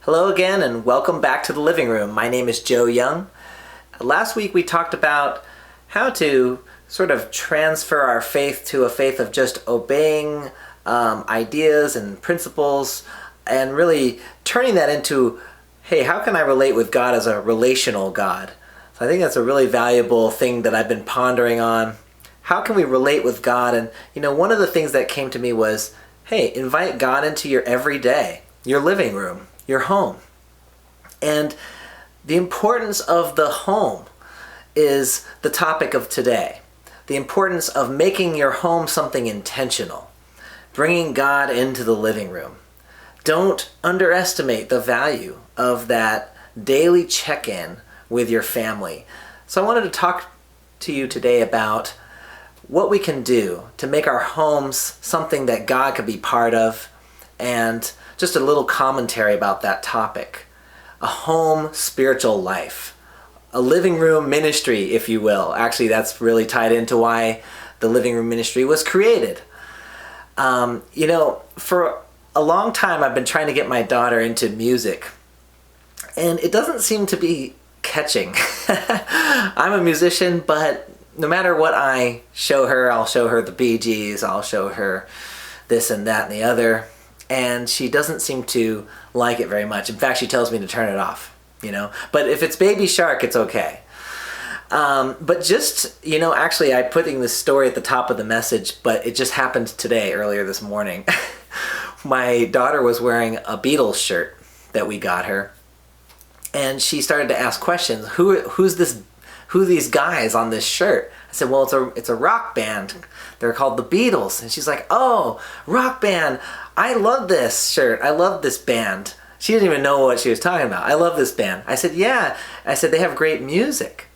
Hello again and welcome back to the living room. My name is Joe Young. Last week we talked about how to sort of transfer our faith to a faith of just obeying ideas and principles and really turning that into, hey, how can I relate with God as a relational God? So I think that's a really valuable thing that I've been pondering on. How can we relate with God? And one of the things that came to me was, hey, invite God into your everyday, your living room, your home. And the importance of the home is the topic of today. The importance of making your home something intentional, bringing God into the living room. Don't underestimate the value of that daily check-in with your family. So I wanted to talk to you today about what we can do to make our homes something that God could be part of, and just a little commentary about that topic. A home spiritual life. A living room ministry, if you will. Actually, that's really tied into why the living room ministry was created. For a long time I've been trying to get my daughter into music, and it doesn't seem to be catching. I'm a musician, but no matter what I show her, I'll show her the Bee Gees, I'll show her this and that and the other, and she doesn't seem to like it very much. In fact, she tells me to turn it off, But if it's Baby Shark, it's okay. But just, actually I'm putting this story at the top of the message, but it just happened today, earlier this morning. My daughter was wearing a Beatles shirt that we got her, and she started to ask questions. Who are these guys on this shirt? I said, well, it's a rock band. They're called the Beatles. And she's like, oh, rock band. I love this shirt. I love this band. She didn't even know what she was talking about. I love this band. I said, yeah. I said, they have great music.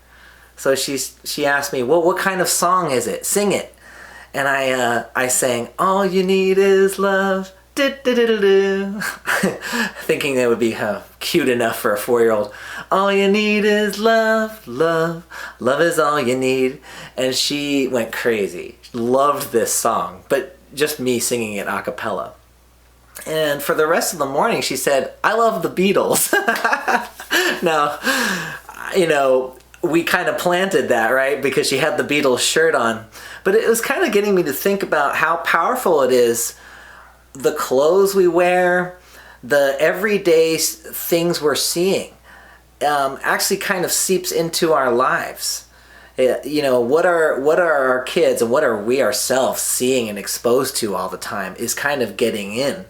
So she asked me, well, what kind of song is it? Sing it. And I sang, all you need is love. Thinking that would be cute enough for a 4-year-old. All you need is love, love, love is all you need. And she went crazy. She loved this song, but just me singing it a cappella. And for the rest of the morning, she said, I love the Beatles. Now, we kind of planted that, right? Because she had the Beatles shirt on. But it was kind of getting me to think about how powerful it is. The clothes we wear, the everyday things we're seeing, actually kind of seeps into our lives. What are our kids and what are we ourselves seeing and exposed to all the time is kind of getting in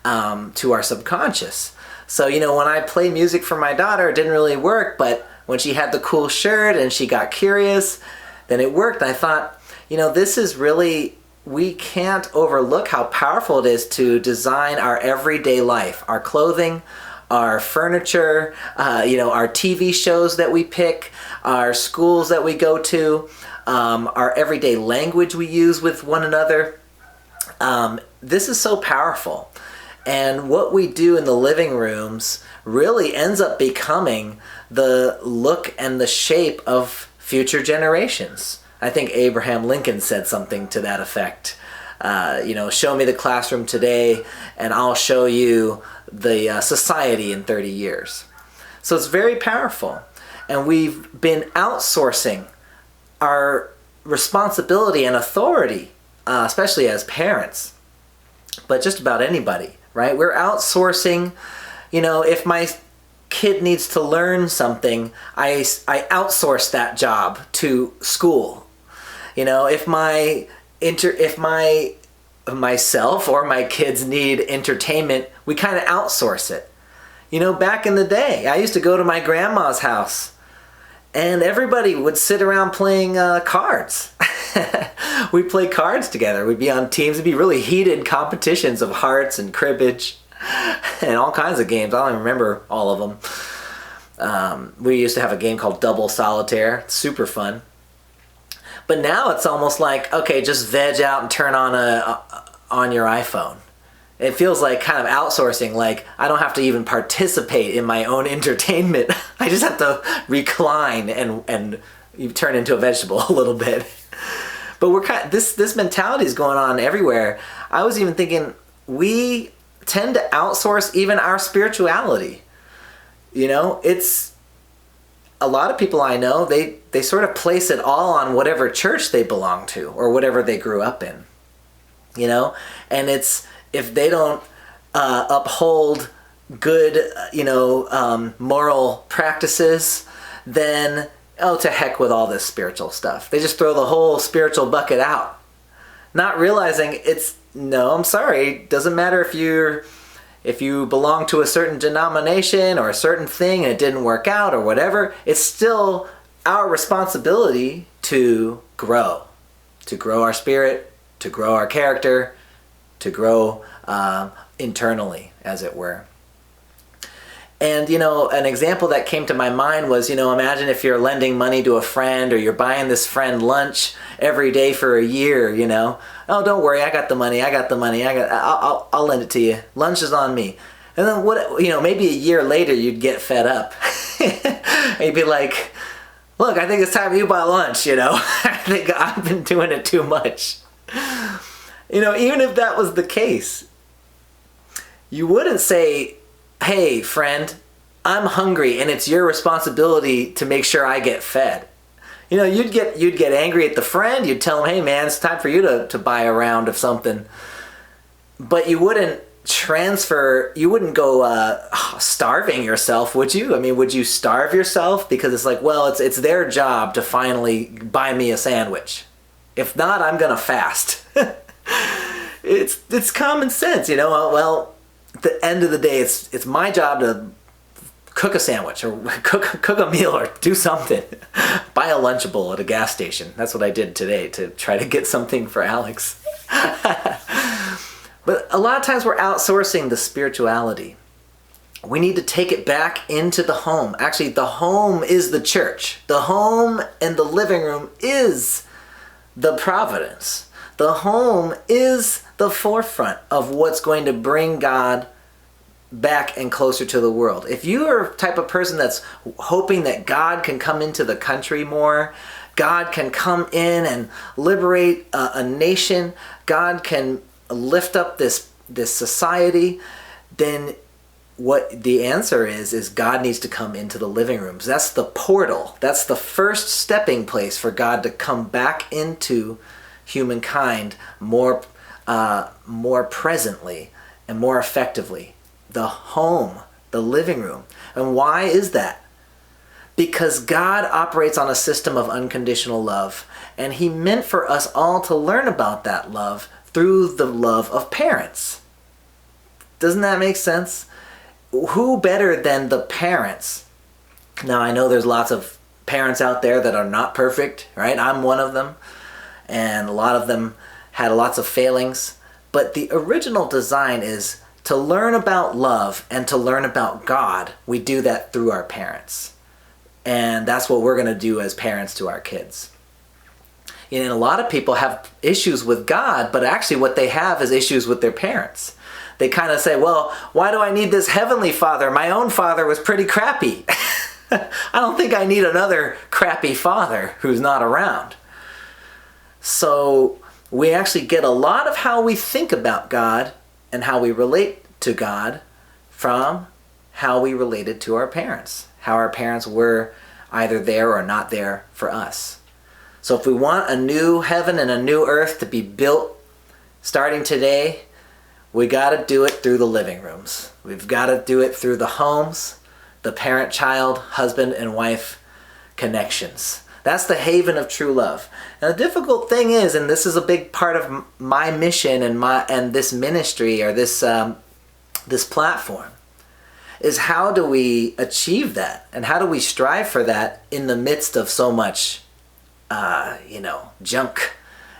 to our subconscious. So, when I play music for my daughter, it didn't really work, but when she had the cool shirt and she got curious, then it worked. And I thought, this is really... We can't overlook how powerful it is to design our everyday life, our clothing, our furniture, our TV shows that we pick, our schools that we go to, our everyday language we use with one another. This is so powerful. And what we do in the living rooms really ends up becoming the look and the shape of future generations. I think Abraham Lincoln said something to that effect. Show me the classroom today and I'll show you the society in 30 years. So it's very powerful. And we've been outsourcing our responsibility and authority, especially as parents, but just about anybody, right? We're outsourcing, if my kid needs to learn something, I outsource that job to school. If myself or my kids need entertainment, we kind of outsource it. Back in the day, I used to go to my grandma's house and everybody would sit around playing cards. We'd play cards together. We'd be on teams. It'd be really heated competitions of hearts and cribbage and all kinds of games. I don't even remember all of them. We used to have a game called Double Solitaire. Super fun. But now it's almost like, okay, just veg out and turn on your iPhone. It feels like kind of outsourcing, like I don't have to even participate in my own entertainment. I just have to recline and you turn into a vegetable a little bit. But this mentality is going on everywhere. I was even thinking we tend to outsource even our spirituality. It's a lot of people I know, they sort of place it all on whatever church they belong to or whatever they grew up in, and it's, if they don't uphold good, moral practices, then, oh, to heck with all this spiritual stuff. They just throw the whole spiritual bucket out, not realizing no, I'm sorry, it doesn't matter if you belong to a certain denomination or a certain thing and it didn't work out or whatever, it's still our responsibility to grow our spirit, to grow our character, to grow internally, as it were. And, an example that came to my mind was, imagine if you're lending money to a friend, or you're buying this friend lunch every day for a year, Oh, don't worry, I got the money. I'll lend it to you. Lunch is on me. And then maybe a year later you'd get fed up. And you'd be like, look, I think it's time you buy lunch, I think I've been doing it too much. Even if that was the case, you wouldn't say, hey, friend, I'm hungry and it's your responsibility to make sure I get fed. You'd get angry at the friend. You'd tell him, hey man, it's time for you to buy a round of something. But you wouldn't go starving yourself, would you? I mean, would you starve yourself? Because it's like, well, it's their job to finally buy me a sandwich. If not, I'm gonna fast. It's common sense, well, at the end of the day, it's my job to cook a sandwich or cook a meal or do something. Buy a Lunchable at a gas station. That's what I did today to try to get something for Alex. But a lot of times we're outsourcing the spirituality. We need to take it back into the home. Actually, the home is the church. The home and the living room is the providence. The home is the forefront of what's going to bring God back and closer to the world. If you are the type of person that's hoping that God can come into the country more, God can come in and liberate a nation, God can lift up this society, then what the answer is God needs to come into the living rooms. That's the portal. That's the first stepping place for God to come back into humankind more presently and more effectively. The home, the living room. And why is that? Because God operates on a system of unconditional love, and He meant for us all to learn about that love through the love of parents. Doesn't that make sense? Who better than the parents? Now, I know there's lots of parents out there that are not perfect, right? I'm one of them, and a lot of them had lots of failings. But the original design is to learn about love and to learn about God. We do that through our parents. And that's what we're going to do as parents to our kids. And a lot of people have issues with God, but actually what they have is issues with their parents. They kind of say, well, why do I need this heavenly father? My own father was pretty crappy. I don't think I need another crappy father who's not around. So we actually get a lot of how we think about God and how we relate to God from how we related to our parents. How our parents were either there or not there for us. So if we want a new heaven and a new earth to be built starting today, we got to do it through the living rooms. We've got to do it through the homes, the parent-child, husband and wife connections. That's the haven of true love. And the difficult thing is, and this is a big part of my mission and this ministry or this platform, is how do we achieve that? And how do we strive for that in the midst of so much, junk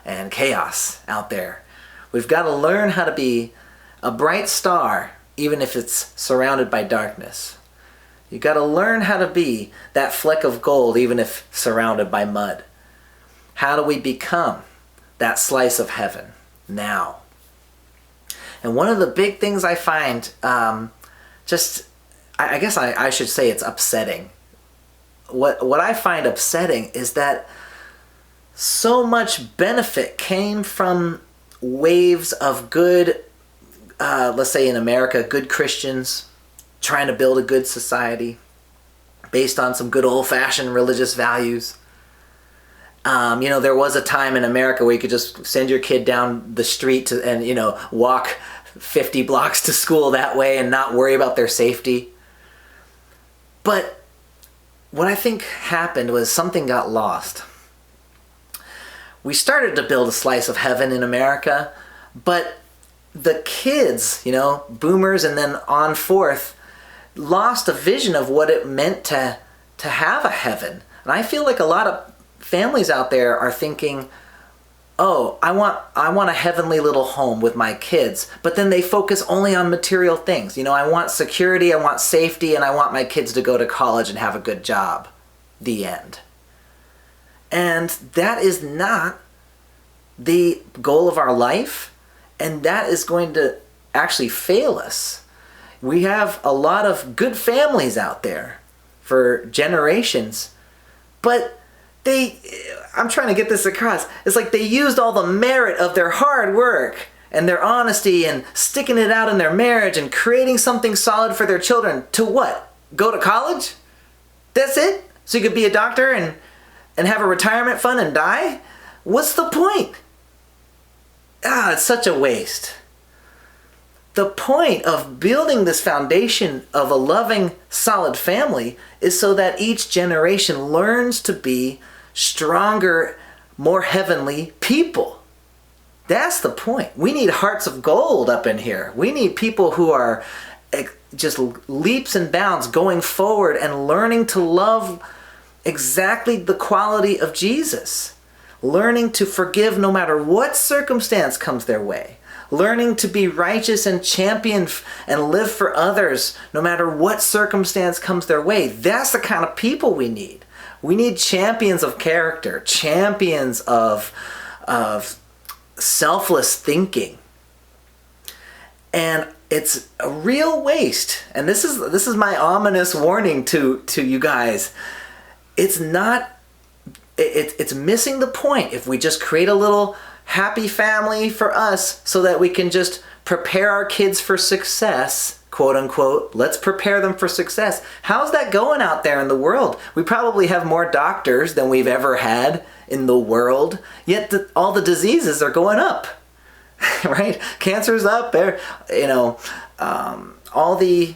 and chaos out there? We've got to learn how to be a bright star, even if it's surrounded by darkness. You got to learn how to be that fleck of gold, even if surrounded by mud. How do we become that slice of heaven now? And one of the big things I find, I guess I should say it's upsetting. What I find upsetting is that so much benefit came from waves of good, let's say in America, good Christians trying to build a good society. based on some good old-fashioned religious values. There was a time in America where you could just send your kid down the street and walk 50 blocks to school that way and not worry about their safety. But what I think happened was something got lost. We started to build a slice of heaven in America, but the kids, boomers and then on forth, lost a vision of what it meant to have a heaven. And I feel like a lot of families out there are thinking, oh, I want a heavenly little home with my kids, but then they focus only on material things. I want security, I want safety, and I want my kids to go to college and have a good job. The end. And that is not the goal of our life, and that is going to actually fail us. We have a lot of good families out there for generations, but I'm trying to get this across. It's like they used all the merit of their hard work and their honesty and sticking it out in their marriage and creating something solid for their children to what? Go to college? That's it? So you could be a doctor and have a retirement fund and die? What's the point? It's such a waste. The point of building this foundation of a loving, solid family is so that each generation learns to be stronger, more heavenly people. That's the point. We need hearts of gold up in here. We need people who are just leaps and bounds going forward and learning to love exactly the quality of Jesus. Learning to forgive no matter what circumstance comes their way. Learning to be righteous and champion and live for others no matter what circumstance comes their way. That's the kind of people we need. We need champions of character, champions of selfless thinking. And it's a real waste. And this is my ominous warning to you guys. It's missing the point if we just create a little happy family for us so that we can just prepare our kids for success, quote unquote. Let's prepare them for success. How's that going out there in the world? We probably have more doctors than we've ever had in the world, yet all the diseases are going up, right? Cancer's up there, all the,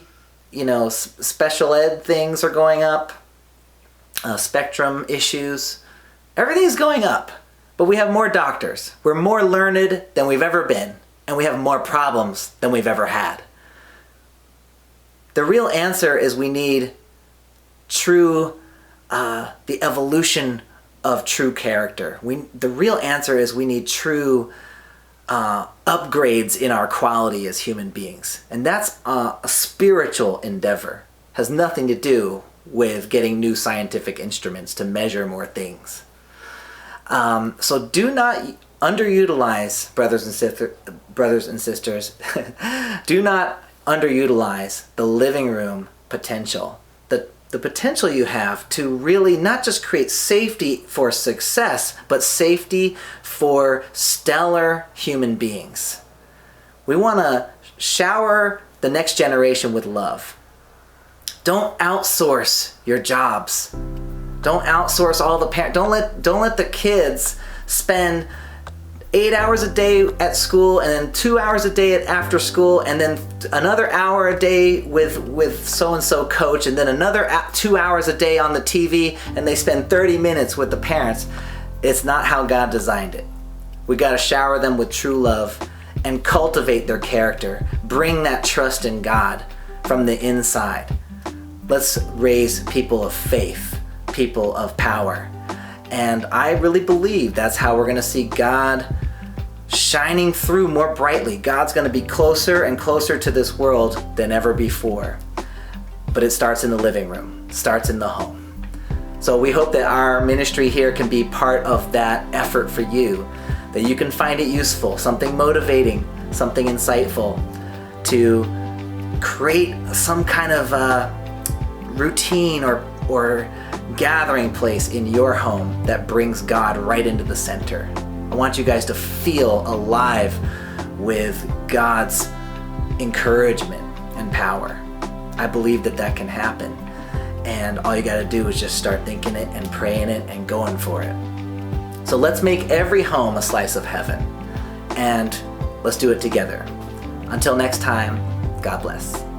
special ed things are going up, spectrum issues, everything's going up. But we have more doctors. We're more learned than we've ever been. And we have more problems than we've ever had. The real answer is we need the evolution of true character. The real answer is we need true upgrades in our quality as human beings. And that's a spiritual endeavor. Has nothing to do with getting new scientific instruments to measure more things. So do not underutilize, brothers and sisters, do not underutilize the living room potential. The potential you have to really not just create safety for success, but safety for stellar human beings. We want to shower the next generation with love. Don't outsource your jobs. Don't outsource all the parents. Don't let the kids spend 8 hours a day at school and then 2 hours a day at after school and then another hour a day with so-and-so coach and then another 2 hours a day on the TV and they spend 30 minutes with the parents. It's not how God designed it. We got to shower them with true love and cultivate their character. Bring that trust in God from the inside. Let's raise people of faith. People of power. And I really believe that's how we're going to see God shining through more brightly. God's going to be closer and closer to this world than ever before. But it starts in the living room, starts in the home. So we hope that our ministry here can be part of that effort for you, that you can find it useful, something motivating, something insightful, to create some kind of routine or gathering place in your home that brings God right into the center. I want you guys to feel alive with God's encouragement and power. I believe that can happen. and all you gotta do is just start thinking it and praying it and going for it. So let's make every home a slice of heaven, and let's do it together. Until next time, God bless.